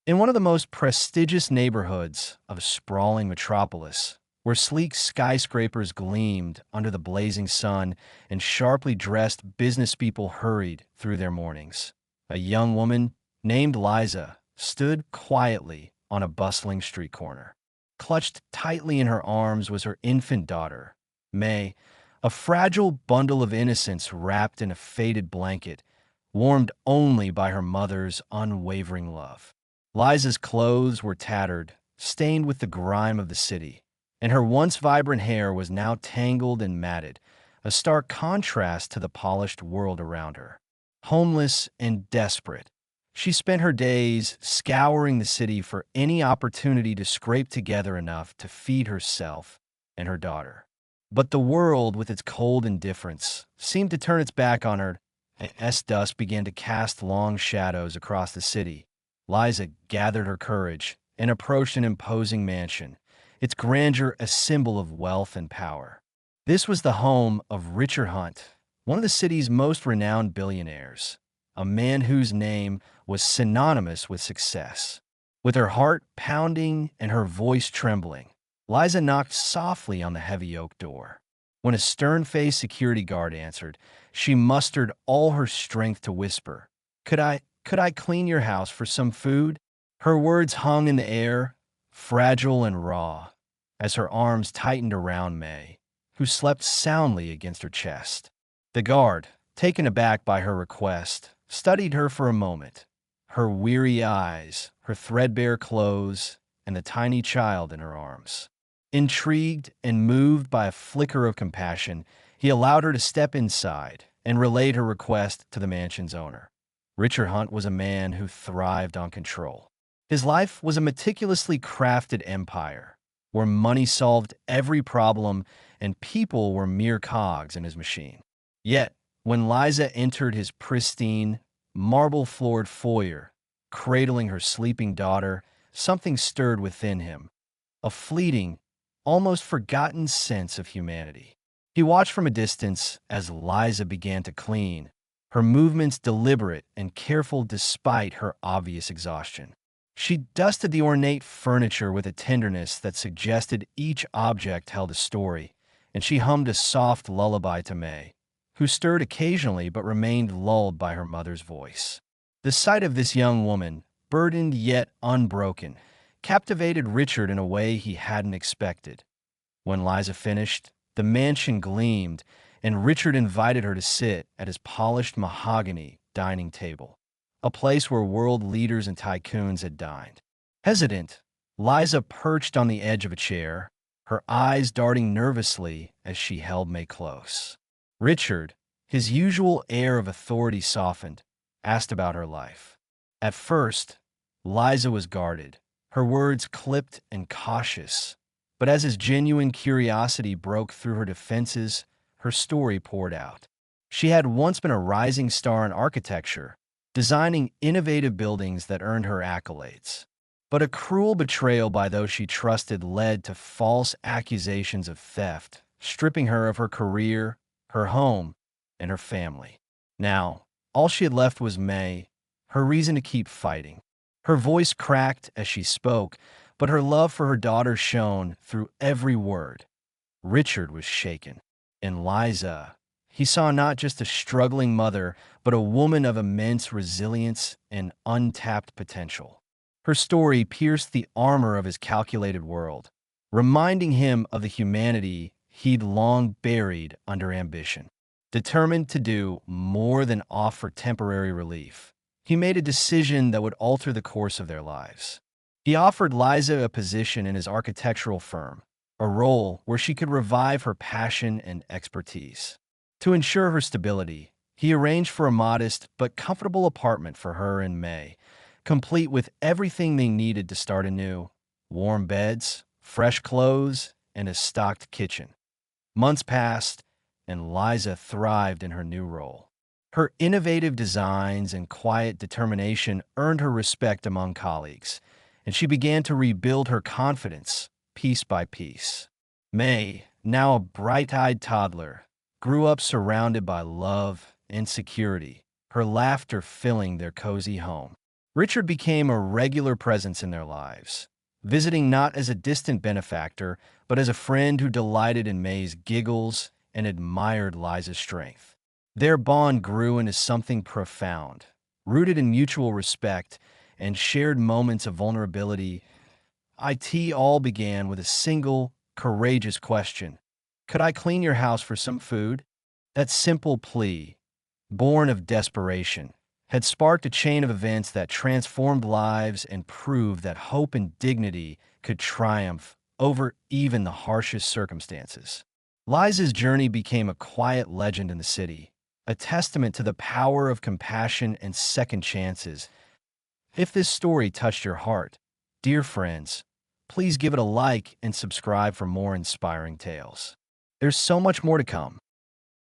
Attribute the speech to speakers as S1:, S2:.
S1: In one of the most prestigious neighborhoods of a sprawling metropolis, where sleek skyscrapers gleamed under the blazing sun and sharply dressed business people hurried through their mornings, a young woman named Liza stood quietly on a bustling street corner. Clutched tightly in her arms was her infant daughter, May, a fragile bundle of innocence wrapped in a faded blanket, warmed only by her mother's unwavering love. Liza's clothes were tattered, stained with the grime of the city, and her once vibrant hair was now tangled and matted, a stark contrast to the polished world around her. Homeless and desperate, she spent her days scouring the city for any opportunity to scrape together enough to feed herself and her daughter. But the world, with its cold indifference, seemed to turn its back on her, and as dusk began to cast long shadows across the city. Liza gathered her courage and approached an imposing mansion, its grandeur a symbol of wealth and power. This was the home of Richard Hunt, one of the city's most renowned billionaires, a man whose name was synonymous with success. With her heart pounding and her voice trembling, Liza knocked softly on the heavy oak door. When a stern-faced security guard answered, she mustered all her strength to whisper, Could I clean your house for some food?" Her words hung in the air, fragile and raw, as her arms tightened around May, who slept soundly against her chest. The guard, taken aback by her request, studied her for a moment, her weary eyes, her threadbare clothes, and the tiny child in her arms. Intrigued and moved by a flicker of compassion, he allowed her to step inside and relayed her request to the mansion's owner. Richard Hunt was a man who thrived on control. His life was a meticulously crafted empire, where money solved every problem and people were mere cogs in his machine. Yet, when Liza entered his pristine, marble-floored foyer, cradling her sleeping daughter, something stirred within him, a fleeting, almost forgotten sense of humanity. He watched from a distance as Liza began to clean, her movements deliberate and careful despite her obvious exhaustion. She dusted the ornate furniture with a tenderness that suggested each object held a story, and she hummed a soft lullaby to May, who stirred occasionally but remained lulled by her mother's voice. The sight of this young woman, burdened yet unbroken, captivated Richard in a way he hadn't expected. When Liza finished, the mansion gleamed, and Richard invited her to sit at his polished mahogany dining table, a place where world leaders and tycoons had dined. Hesitant, Liza perched on the edge of a chair, her eyes darting nervously as she held May close. Richard, his usual air of authority softened, asked about her life. At first, Liza was guarded, her words clipped and cautious, but as his genuine curiosity broke through her defenses, her story poured out. She had once been a rising star in architecture, designing innovative buildings that earned her accolades. But a cruel betrayal by those she trusted led to false accusations of theft, stripping her of her career, her home, and her family. Now, all she had left was May, her reason to keep fighting. Her voice cracked as she spoke, but her love for her daughter shone through every word. Richard was shaken. In Liza, he saw not just a struggling mother, but a woman of immense resilience and untapped potential. Her story pierced the armor of his calculated world, reminding him of the humanity he'd long buried under ambition. Determined to do more than offer temporary relief, he made a decision that would alter the course of their lives. He offered Liza a position in his architectural firm, a role where she could revive her passion and expertise. To ensure her stability, he arranged for a modest but comfortable apartment for her and May, complete with everything they needed to start anew: warm beds, fresh clothes, and a stocked kitchen. Months passed, and Liza thrived in her new role. Her innovative designs and quiet determination earned her respect among colleagues, and she began to rebuild her confidence piece by piece. May, now a bright-eyed toddler, grew up surrounded by love and security, her laughter filling their cozy home. Richard became a regular presence in their lives, visiting not as a distant benefactor, but as a friend who delighted in May's giggles and admired Liza's strength. Their bond grew into something profound, rooted in mutual respect and shared moments of vulnerability. It all began with a single, courageous question. Could I clean your house for some food? That simple plea, born of desperation, had sparked a chain of events that transformed lives and proved that hope and dignity could triumph over even the harshest circumstances. Liza's journey became a quiet legend in the city, a testament to the power of compassion and second chances. If this story touched your heart, dear friends, please give it a like and subscribe for more inspiring tales. There's so much more to come.